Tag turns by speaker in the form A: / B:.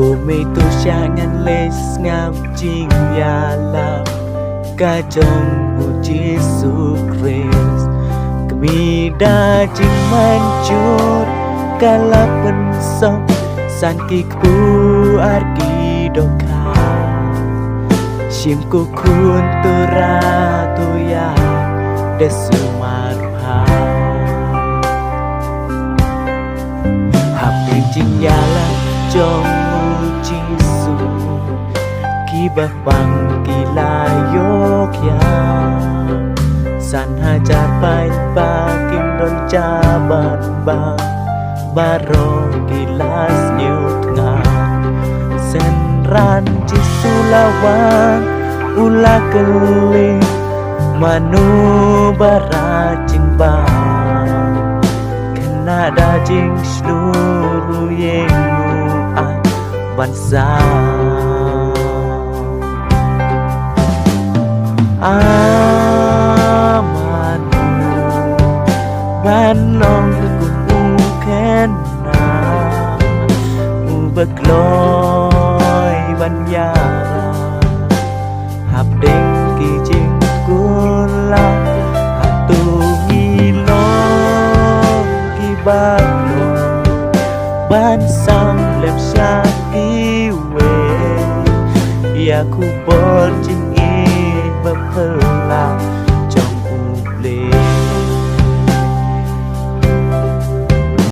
A: Cô mê tô xa ngăn lê ngam chinh ya la Ca trong bu Jesu Christ Kami da ching manjur Kalapan song San ki kpu arki doka Shim ko kun tura tuya Desu marha Hap din ching ya la trong Jesu Kibah bang kilayok ya San hajar pain pakim don jaban bang Baro kilas nyut nga Senran Jesu lawan Ula keling Manu barajing bang Kena dajing seluruh yengu Bansa Amanu Banong kuken na Ubagloy banyara Habding kijing gula Hatu ngilong kibaglo Bansang lem syaki we Ya ku